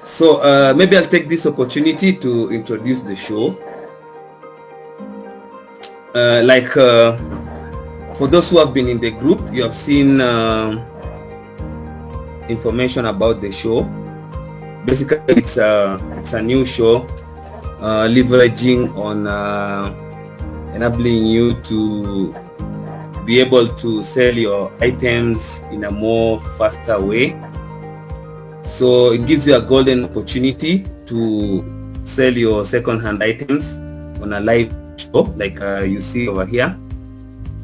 So maybe I'll take this opportunity to introduce the show. For those who have been in the group, you have seen information about the show. Basically, it's a new show leveraging on enabling you to be able to sell your items in a more faster way. So it gives you a golden opportunity to sell your second-hand items on a live show like you see over here.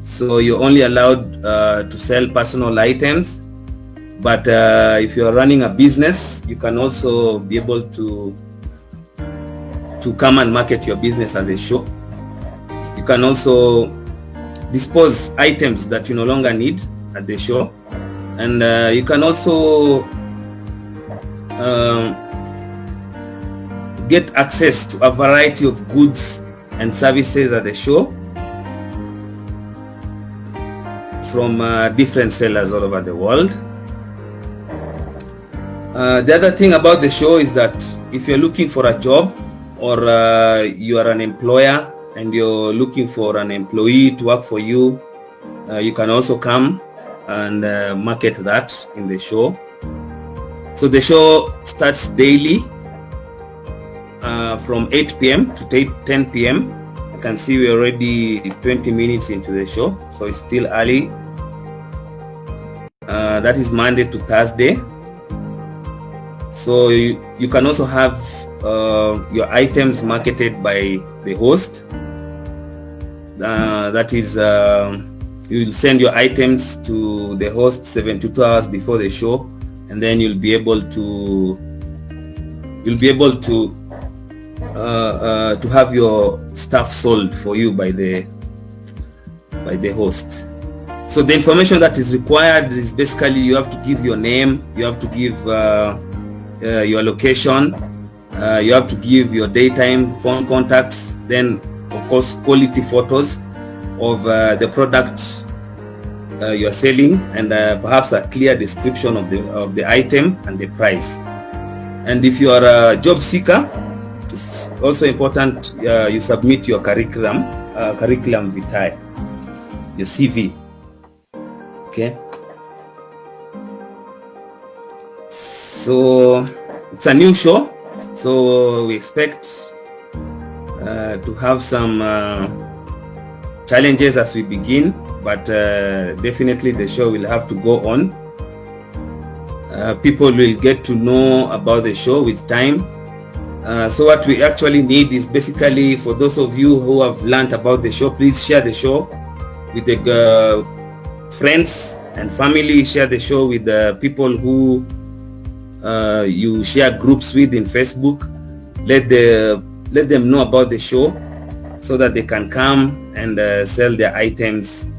So you're only allowed to sell personal items, but if you're running a business, you can also be able to come and market your business at the show. You can also dispose items that you no longer need at the show, and you can also get access to a variety of goods and services at the show from different sellers all over the world. The other thing about the show is that if you're looking for a job, or you are an employer and you're looking for an employee to work for you, you can also come and market that in the show. So the show starts daily from 8 p.m. to 10 p.m. You can see we're already 20 minutes into the show, so it's still early. That is Monday to Thursday. So you can also have your items marketed by the host. That is, you'll send your items to the host 72 hours before the show, and then you'll be able to have your stuff sold for you by the host. So the information that is required is basically you have to give your name, you have to give your location, you have to give your daytime phone contacts, then of course quality photos of the product you're selling, and perhaps a clear description of the item and the price. And if you are a job seeker, it's also important you submit your curriculum vitae, your CV. Okay, so it's a new show, so we expect to have some challenges as we begin, but definitely the show will have to go on. People will get to know about the show with time. So what we actually need is basically, for those of you who have learned about the show, please share the show with the friends and family. Share the show with the people who you share groups with in Facebook. Let them know about the show so that they can come and sell their items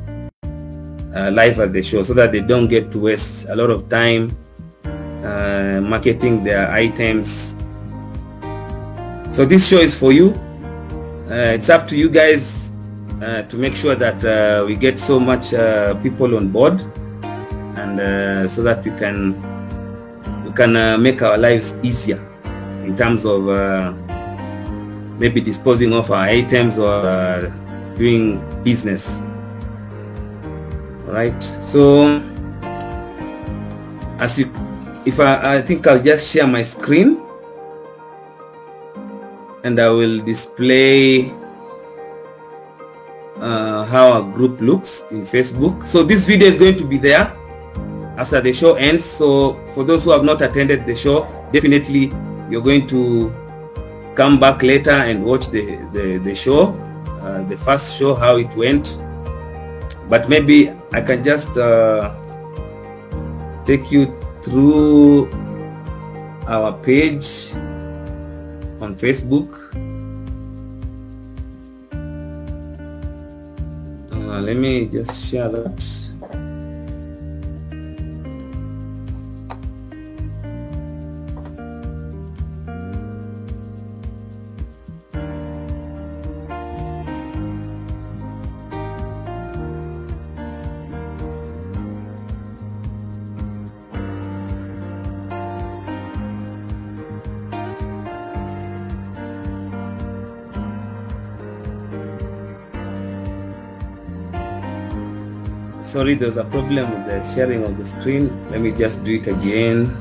live at the show, so that they don't get to waste a lot of time marketing their items. So this show is for you. It's up to you guys to make sure that we get so much people on board, and so that we can make our lives easier in terms of maybe disposing of our items or doing business. All right. So I think I'll just share my screen, and I will display how our group looks in Facebook. So this video is going to be there after the show ends. So for those who have not attended the show, definitely you're going to come back later and watch the show, the first show, how it went. But maybe I can just take you through our page on Facebook. Let me just share that. Sorry, there's a problem with the sharing of the screen. Let me just do it again.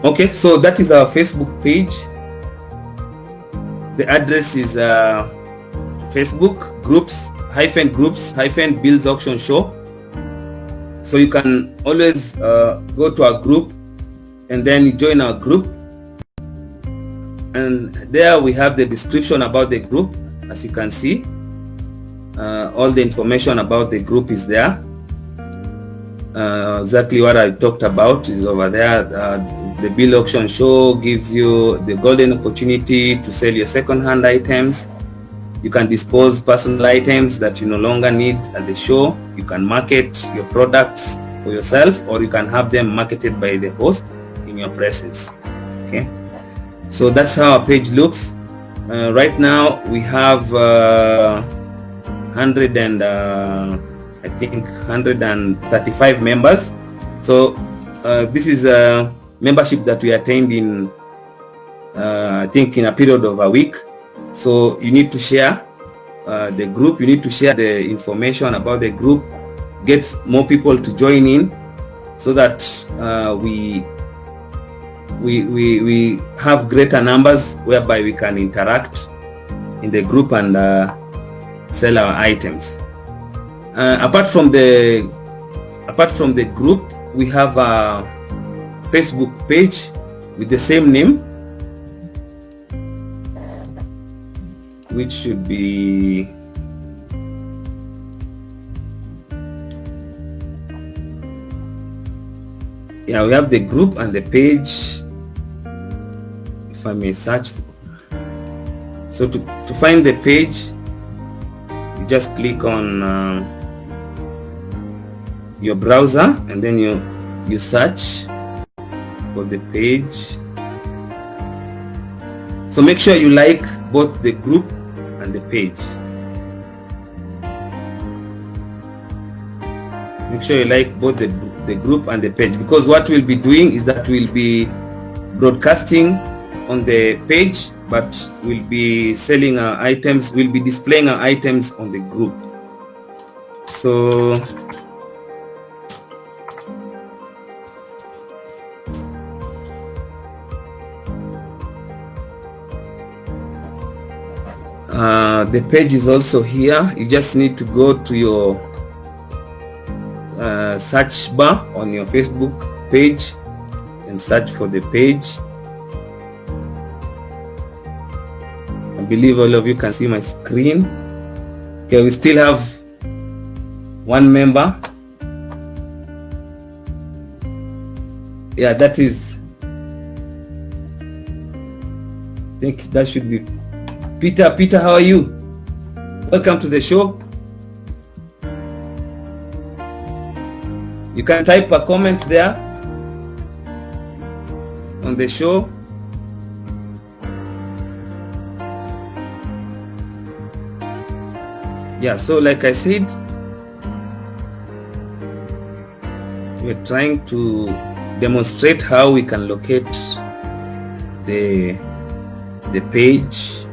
Okay, so that is our Facebook page. The address is Facebook groups-builds auction show. So you can always go to our group and then join our group, and there we have the description about the group. As you can see, all the information about the group is there. Exactly what I talked about is over there. The Build Auction Show gives you the golden opportunity to sell your second-hand items. You can dispose personal items that you no longer need at the show. You can market your products for yourself, or you can have them marketed by the host in your presence. Okay, so that's how our page looks. Right now we have 135 members. So this is a membership that we attained in I think in a period of a week. So you need to share the group, you need to share the information about the group, get more people to join in, so that we have greater numbers whereby we can interact in the group and sell our items. Apart from the group, we have a Facebook page with the same name, which should be we have the group and the page. If I may search, so to find the page, you just click on your browser and then you search for the page. So make sure you like both the group and the page. Make sure you like both the group and the page, because what we'll be doing is that we'll be broadcasting on the page, but we'll be selling our items, we'll be displaying our items on the group. So the page is also here. You just need to go to your search bar on your Facebook page and search for the page. I believe all of you can see my screen. Okay, we still have one member. Yeah, that is, I think that should be Peter. Peter, how are you? Welcome to the show. You can type a comment there on the show. Yeah, so like I said, we're trying to demonstrate how we can locate the page,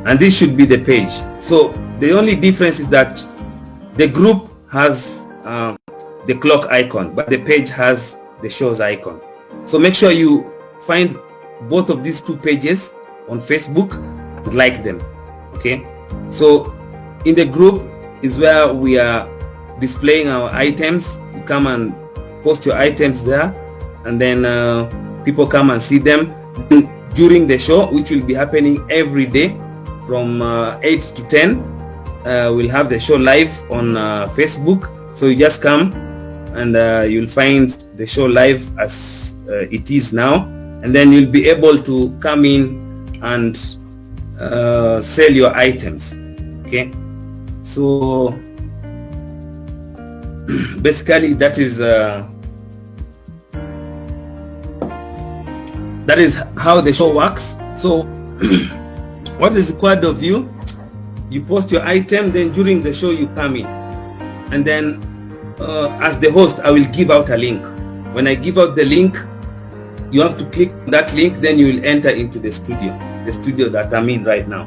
and this should be the page. So the only difference is that the group has the clock icon, but the page has the show's icon. So make sure you find both of these two pages on Facebook and like them. Okay, so in the group is where we are displaying our items. You come and post your items there, and then people come and see them during the show, which will be happening every day from 8 to 10. We'll have the show live on Facebook. So you just come and you'll find the show live as it is now, and then you'll be able to come in and sell your items. Okay, so basically that is that is how the show works. So what is required of you? You post your item, then during the show you come in, and then as the host I will give out a link. When I give out the link, you have to click that link, then you will enter into the studio that I'm in right now.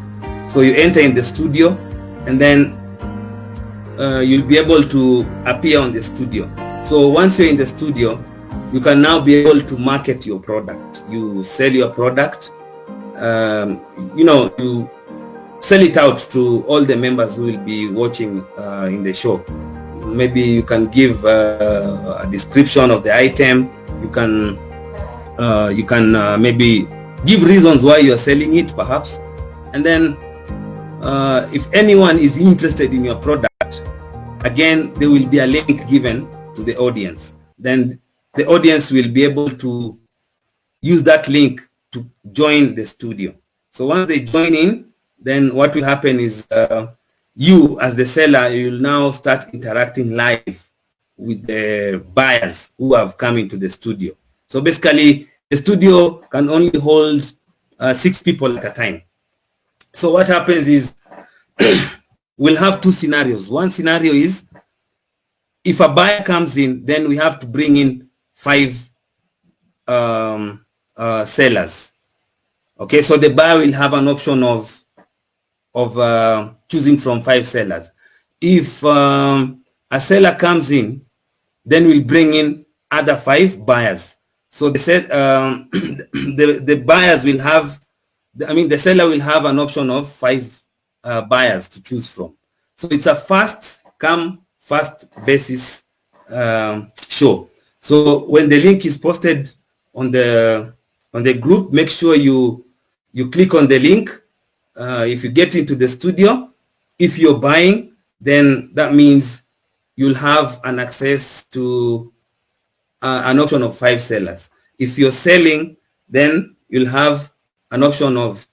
So you enter in the studio, and then you'll be able to appear on the studio. So once you're in the studio, you can now be able to market your product. You sell your product, you sell it out to all the members who will be watching in the show. Maybe you can give a description of the item. You can maybe give reasons why you're selling it, perhaps. And then if anyone is interested in your product, again, there will be a link given to the audience. Then the audience will be able to use that link to join the studio. So once they join in, then what will happen is you as the seller, you'll now start interacting live with the buyers who have come into the studio. So basically, the studio can only hold 6 people at a time. So what happens is we'll have 2 scenarios. One scenario is if a buyer comes in, then we have to bring in 5 sellers. Okay, so the buyer will have an option of choosing from 5 sellers. If a seller comes in, then we'll bring in other 5 buyers. So the buyers will have, the seller will have an option of 5 buyers to choose from. So it's a fast come, fast basis show. So when the link is posted on the group, make sure you click on the link. If you get into the studio, if you're buying, then that means you'll have an access to an option of 5 sellers. If you're selling, then you'll have an option of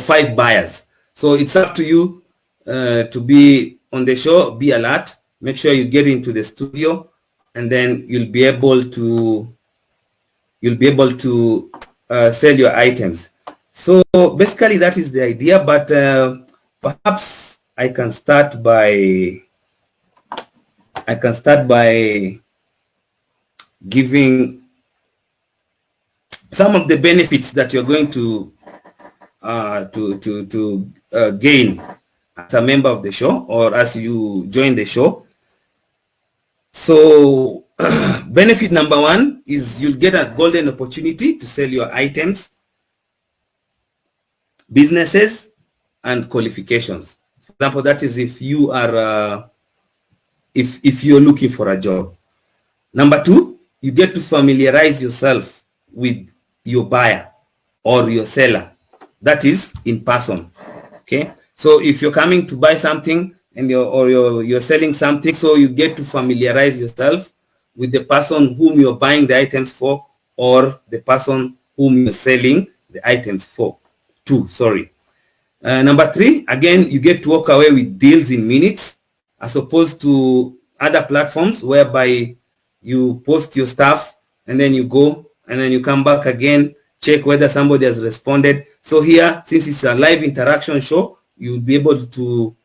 5 buyers. So it's up to you to be on the show, be alert, make sure you get into the studio, and then you'll be able to sell your items. So basically that is the idea, but perhaps I can start by giving some of the benefits that you're going to gain as a member of the show or as you join the show. So benefit number 1 is you'll get a golden opportunity to sell your items, businesses, and qualifications. For example, that is if you are if you're looking for a job. Number 2, you get to familiarize yourself with your buyer or your seller. That is in person. Okay, so if you're coming to buy something and you're selling something, so you get to familiarize yourself with the person whom you're buying the items for or the person whom you're selling the items for. Number 3, again, you get to walk away with deals in minutes, as opposed to other platforms whereby you post your stuff and then you go and then you come back again, check whether somebody has responded. So here, since it's a live interaction show, you'll be able to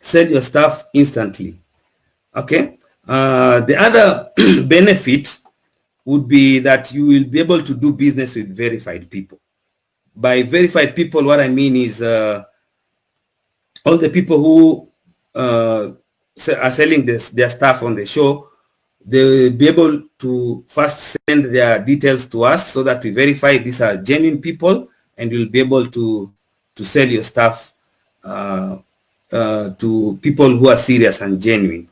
sell your stuff instantly. Okay. The other benefit would be that you will be able to do business with verified people. By verified people, what I mean is all the people who are selling their stuff on the show, they will be able to first send their details to us so that we verify these are genuine people, and you'll be able to sell your stuff to people who are serious and genuine.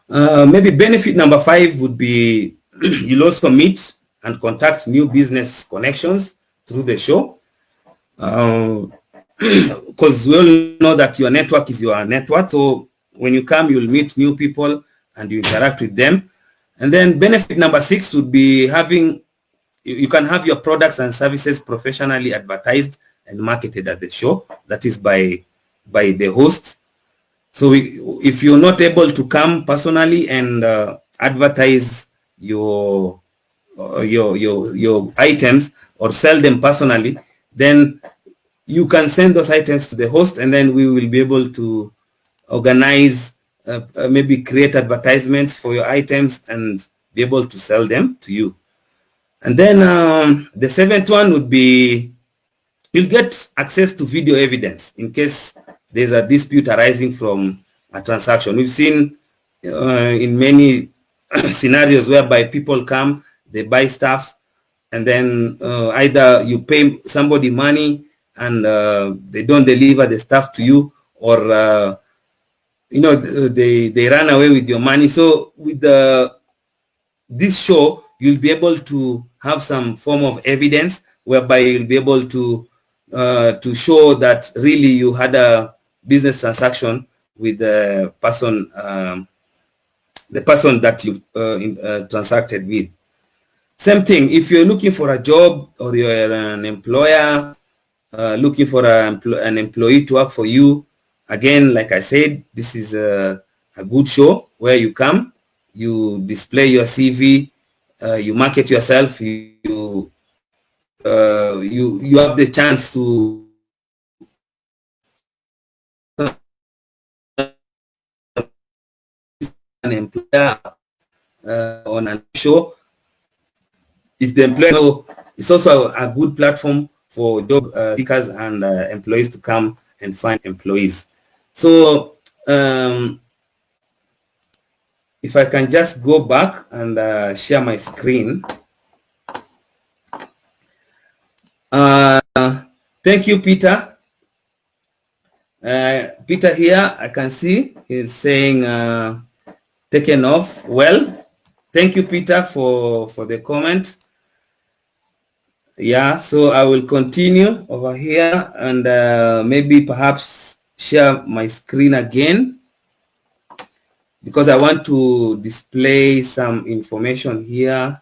Maybe benefit number 5 would be you'll also meet and contact new business connections through the show. Because we all know that your network is your network. So when you come, you'll meet new people and you interact with them. And then benefit number 6 would be you can have your products and services professionally advertised and marketed at the show. That is by the host. So if you're not able to come personally and advertise your items or sell them personally, then you can send those items to the host, and then we will be able to organize, maybe create advertisements for your items and be able to sell them to you. And then the seventh one would be, you'll get access to video evidence in case there's a dispute arising from a transaction. We've seen in many scenarios whereby people come, they buy stuff, and then either you pay somebody money and they don't deliver the stuff to you, or they run away with your money. So with this show, you'll be able to have some form of evidence whereby you'll be able to show that really you had a business transaction with the person that you transacted with. Same thing, if you're looking for a job or you're an employer looking for an employee to work for you, again, like I said, this is a good show where you come, you display your CV, you market yourself, you have the chance to an employer on a show. If the employer, it's also a good platform for job seekers and employees to come and find employees. So if I can just go back and share my screen. Thank you, Peter. Peter here, I can see he's saying taken off. Well, thank you, Peter, for the comment. Yeah, so I will continue over here and maybe perhaps share my screen again, because I want to display some information here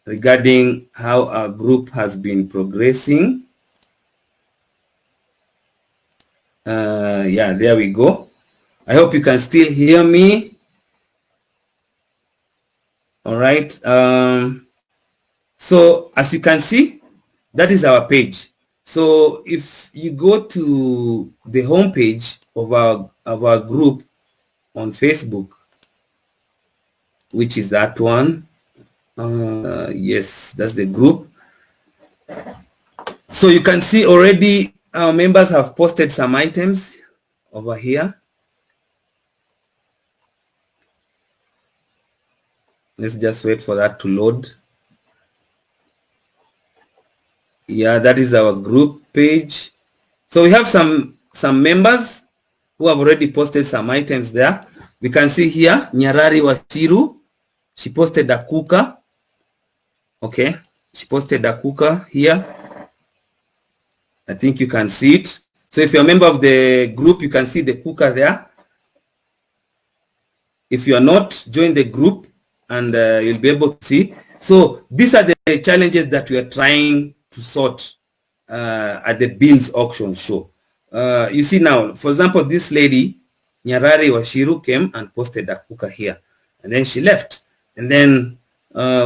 regarding how our group has been progressing. Yeah, there we go. I hope you can still hear me. All right. So as you can see, that is our page. So if you go to the home page of our group on Facebook, which is that one, yes, that's the group. So you can see already our members have posted some items over here. Let's just wait for that to load. Yeah, that is our group page. So we have some members who have already posted some items there. We can see here Nyarari Washiru, she posted a cooker. Okay, she posted a cooker here. I think you can see it. So if you're a member of the group, you can see the cooker there. If you are not, join the group and you'll be able to see. So these are the challenges that we are trying to sort at the Bills auction show. You see now, for example, this lady, Nyarari Washiru, came and posted a cooker here. And then she left. And then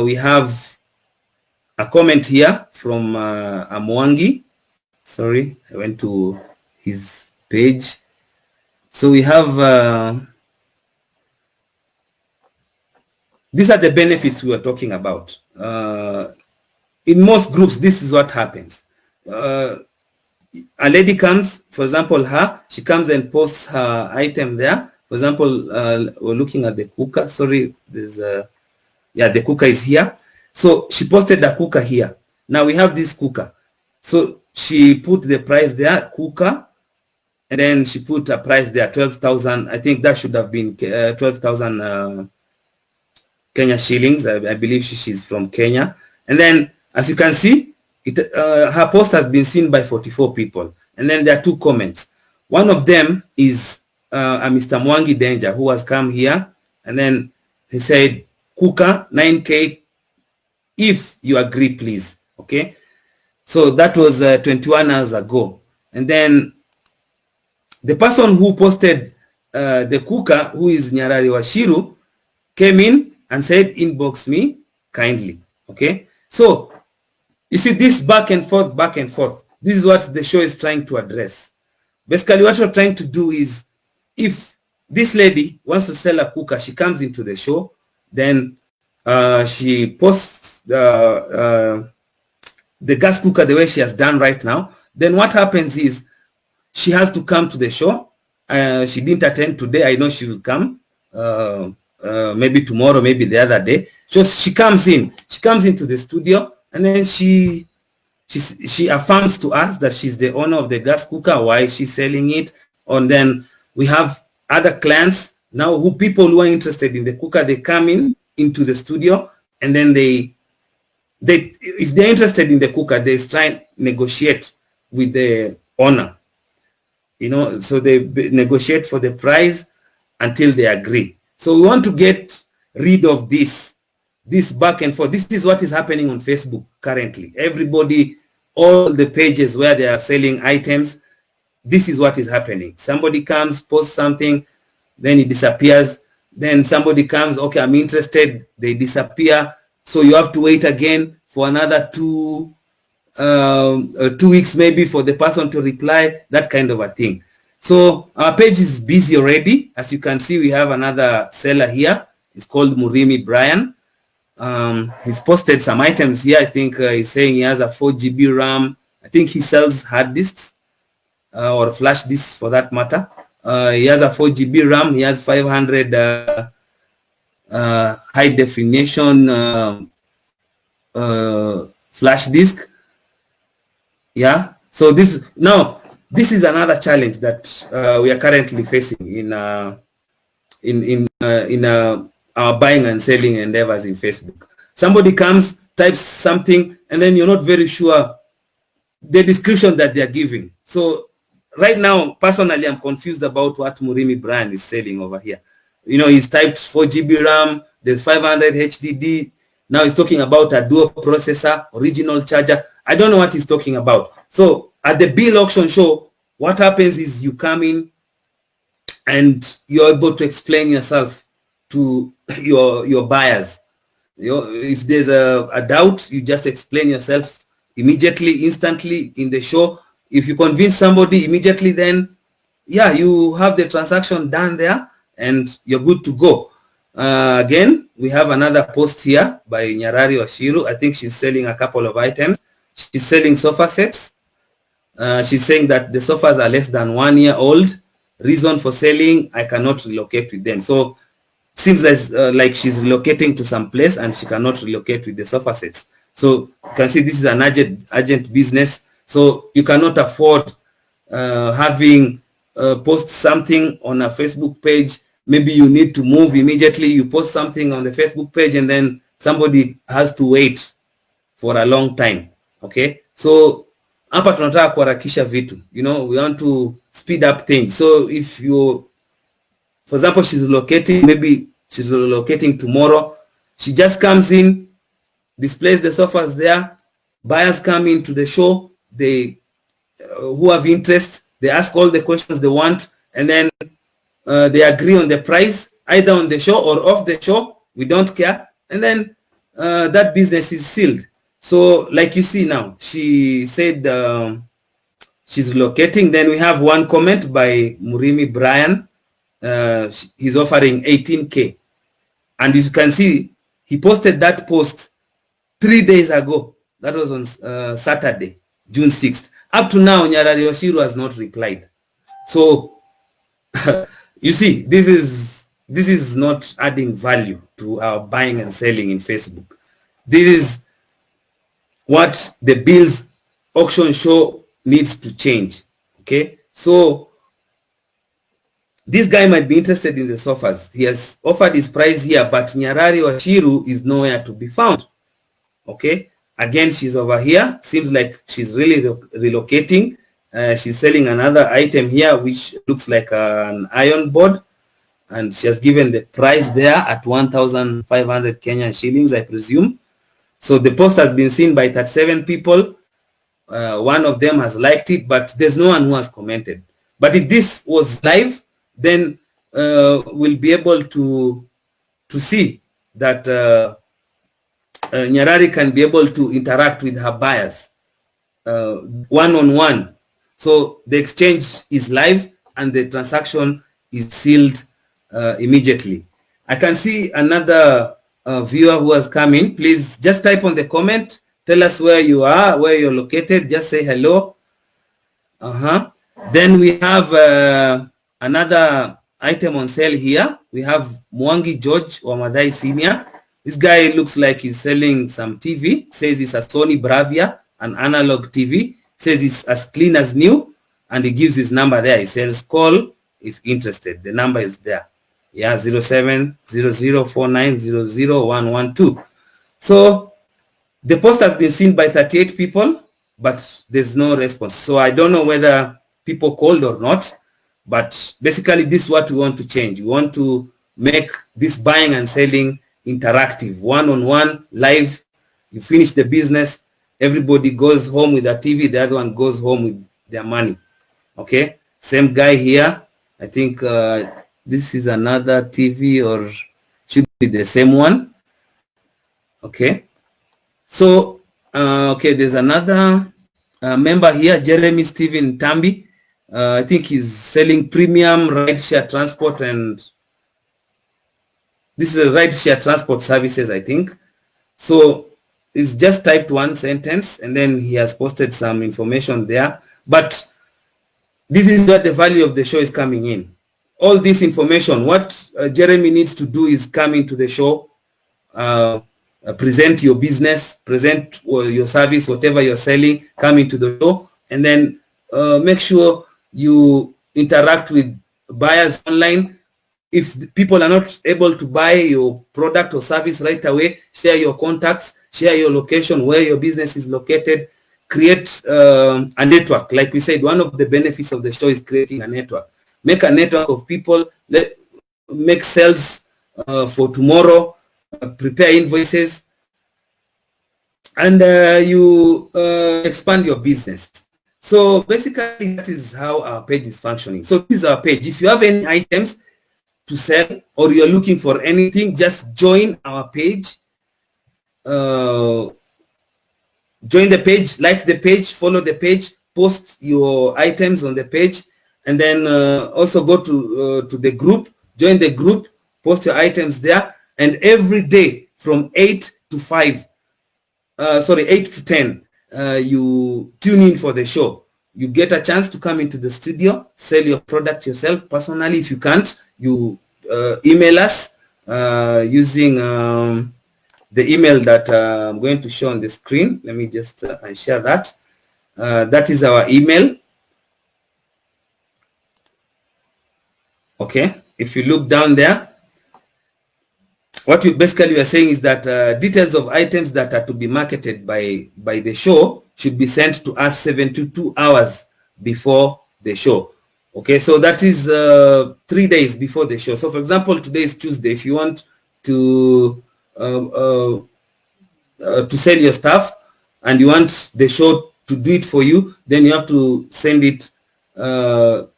we have a comment here from Amwangi. Sorry, I went to his page. So we have, these are the benefits we are talking about. In most groups, this is what happens. A lady comes, for example, she comes and posts her item there. For example, we're looking at the cooker. Sorry, there's yeah, the cooker is here. So she posted the cooker here. Now we have this cooker. So she put the price there, cooker, and then she put a price there, 12,000. I think that should have been 12,000 Kenya shillings. I believe she's from Kenya. And then, as you can see, her post has been seen by 44 people. And then there are two comments. One of them is a Mr. Mwangi Danger, who has come here. And then he said, cooker, 9K, if you agree, please. Okay. So that was 21 hours ago. And then the person who posted the cooker, who is Nyarari Washiru, came in and said, inbox me kindly. Okay, so you see this back and forth, this is what the show is trying to address. Basically what we're trying to do is, if this lady wants to sell a cooker, she comes into the show, then she posts the gas cooker the way she has done right now. Then what happens is she has to come to the show. She didn't attend today. I know she will come maybe tomorrow, maybe the other day. So she comes into the studio, and then she affirms to us that she's the owner of the gas cooker, why she's selling it. And then we have other clients now, people who are interested in the cooker, they come into the studio, and then they if they're interested in the cooker, they try and negotiate with the owner, so they negotiate for the price until they agree. So we want to get rid of this back and forth. This is what is happening on Facebook currently. Everybody, all the pages where they are selling items, this is what is happening. Somebody comes, posts something, then it disappears. Then somebody comes, okay, I'm interested, they disappear. So you have to wait again for another 2 weeks maybe for the person to reply, that kind of a thing. So our page is busy already. As you can see, we have another seller here. It's called Murimi Brian. He's posted some items here. I think he's saying he has a 4 GB RAM. I think he sells hard disks or flash disks for that matter. He has a 4 GB RAM. He has 500 high definition flash disk. Yeah. So this is another challenge that we are currently facing in our buying and selling endeavors in Facebook. Somebody comes, types something, and then you're not very sure the description that they're giving. So right now, personally, I'm confused about what Murimi Brian is selling over here. He's typed 4 GB RAM, there's 500 HDD. Now he's talking about a dual processor, original charger. I don't know what he's talking about. So at the bill auction show, what happens is you come in and you're able to explain yourself to your buyers. If there's a doubt, you just explain yourself immediately, instantly in the show. If you convince somebody immediately, then yeah, you have the transaction done there and you're good to go. Again, we have another post here by Nyarari Washiru. I think she's selling a couple of items. She's selling sofa sets. She's saying that the sofas are less than 1 year old. Reason for selling, I cannot relocate with them. So seems like she's relocating to some place and she cannot relocate with the sofa sets. So you can see this is an urgent business. So you cannot afford having post something on a Facebook page. Maybe you need to move immediately. You post something on the Facebook page and then somebody has to wait for a long time. Okay, so hapa tunataka kuharakisha vitu. We want to speed up things. So if you, for example, maybe she's relocating tomorrow. She just comes in, displays the sofas there. Buyers come into the show. They who have interest, they ask all the questions they want, and then they agree on the price, either on the show or off the show. We don't care. And then that business is sealed. So like you see now, she said she's relocating. Then we have one comment by Murimi Brian. He's offering 18K. And as you can see, he posted that post 3 days ago. That was on Saturday, June 6th. Up to now, Nyarari Washiru has not replied. So you see, this is not adding value to our buying and selling in Facebook. This is what the bills auction show needs to change. Okay, so this guy might be interested in the sofas. He has offered his price here, but Nyarari Washiru is nowhere to be found. Okay, again, she's over here. Seems like she's really relocating. She's selling another item here, which looks like an iron board. And she has given the price there at 1,500 Kenyan shillings, I presume. So the post has been seen by 37 people. One of them has liked it, but there's no one who has commented. But if this was live, then we'll be able to to see that Nyarari can be able to interact with her buyers one-on-one. So the exchange is live and the transaction is sealed immediately. I can see another viewer who has come in. Please just type on the comment. Tell us where you are, where you're located. Just say hello. Then we have another item on sale here. We have Mwangi George Wamadai Senior. This guy looks like he's selling some TV. Says it's a Sony Bravia, an analog TV. Says it's as clean as new, and he gives his number there. He says call if interested. The number is there. Yeah, 070049001112. So the post has been seen by 38 people, but there's no response. So I don't know whether people called or not, but basically this is what we want to change. We want to make this buying and selling interactive, one-on-one, live. You finish the business, everybody goes home with a TV, the other one goes home with their money. Okay, same guy here. I think this is another TV, or should be the same one. Okay, so okay, there's another member here, Jeremy Steven Tambi. I think he's selling premium rideshare transport, and this is a rideshare transport services, I think. So he's just typed one sentence and then he has posted some information there. But this is where the value of the show is coming in. All this information, what Jeremy needs to do is come into the show, present your business, present your service, whatever you're selling, come into the show, and then make sure you interact with buyers online. If people are not able to buy your product or service right away, share your contacts, share your location, where your business is located, create a network. Like we said, one of the benefits of the show is creating a network. Make a network of people, make sales for tomorrow, prepare invoices, and you expand your business. So basically, that is how our page is functioning. So this is our page. If you have any items to sell or you're looking for anything, just join our page. Join the page, like the page, follow the page, post your items on the page, and then also go to the group, join the group, post your items there, and every day from 8 to 10, you tune in for the show. You get a chance to come into the studio, sell your product yourself personally. If you can't, you email us using the email that I'm going to show on the screen. Let me just share that. That is our email. Okay, if you look down there, what we basically are saying is that details of items that are to be marketed by the show should be sent to us 72 hours before the show. Okay, so that is 3 days before the show. So for example, today is Tuesday. If you want to sell your stuff and you want the show to do it for you, then you have to send it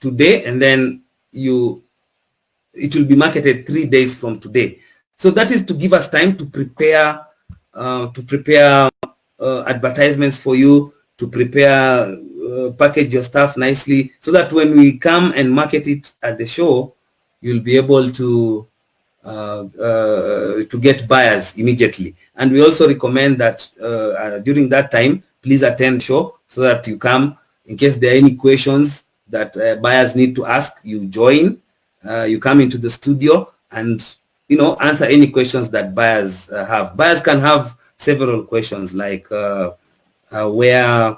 today, and then it will be marketed 3 days from today. So that is to give us time to prepare advertisements for you, to prepare, package your stuff nicely, so that when we come and market it at the show, you'll be able to get buyers immediately. And we also recommend that during that time, please attend the show so that you come. In case there are any questions that buyers need to ask, you join, you come into the studio and answer any questions that buyers have. Buyers can have several questions like where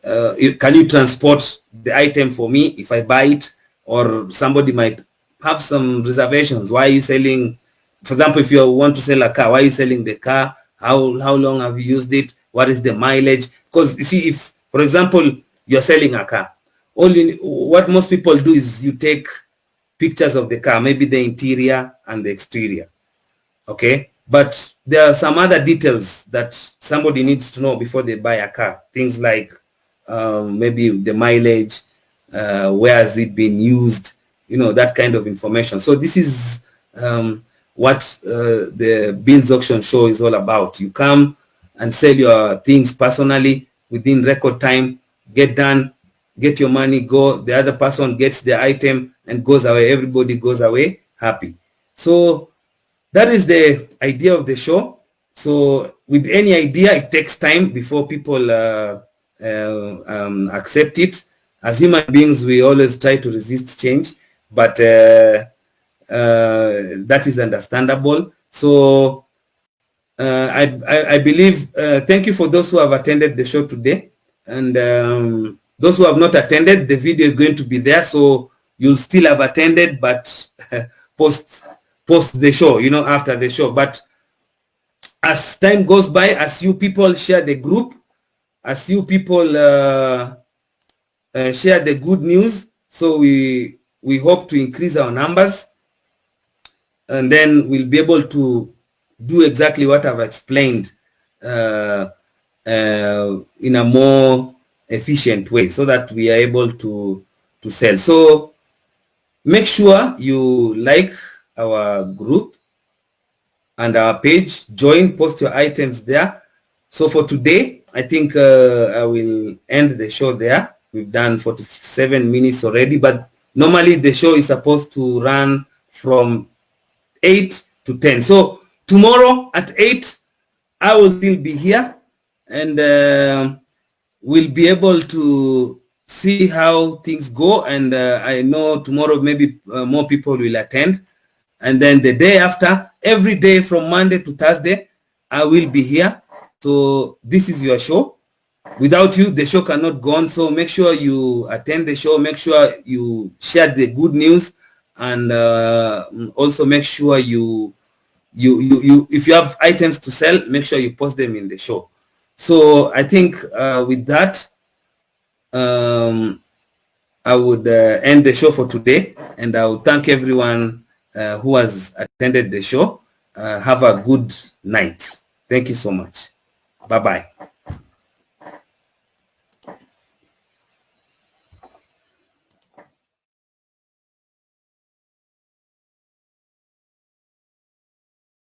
can you transport the item for me if I buy it, or somebody might have some reservations. Why are you selling, for example, if you want to sell a car, why are you selling the car? How long have you used it? What is the mileage? Because you see, if for example you're selling a car, what most people do is you take pictures of the car, maybe the interior and the exterior. Okay, but there are some other details that somebody needs to know before they buy a car. Things like maybe the mileage, where has it been used, that kind of information. So this is what the Beans Auction Show is all about. You come and sell your things personally within record time, get done, get your money, go. The other person gets the item and goes away. Everybody goes away happy. So that is the idea of the show. So with any idea, it takes time before people accept it. As human beings, we always try to resist change, but that is understandable. So I believe, thank you for those who have attended the show today, and those who have not attended, the video is going to be there, so you'll still have attended, but post the show, you know, after the show. But as time goes by, as you people share the group, as you people share the good news, so we hope to increase our numbers, and then we'll be able to do exactly what I've explained in a more efficient way, so that we are able to sell. So make sure you like our group and our page, join, post your items there. So for today, I think I will end the show there. We've done 47 minutes already, but normally the show is supposed to run from 8 to 10. So tomorrow at 8, I will still be here, and we'll be able to see how things go. And I know tomorrow maybe more people will attend. And then the day after, every day from Monday to Thursday, I will be here. So this is your show. Without you, the show cannot go on. So make sure you attend the show. Make sure you share the good news, and also make sure you if you have items to sell, make sure you post them in the show. So I think with that, I would end the show for today, and I would thank everyone who has attended the show. Have a good night. Thank you so much. Bye-bye.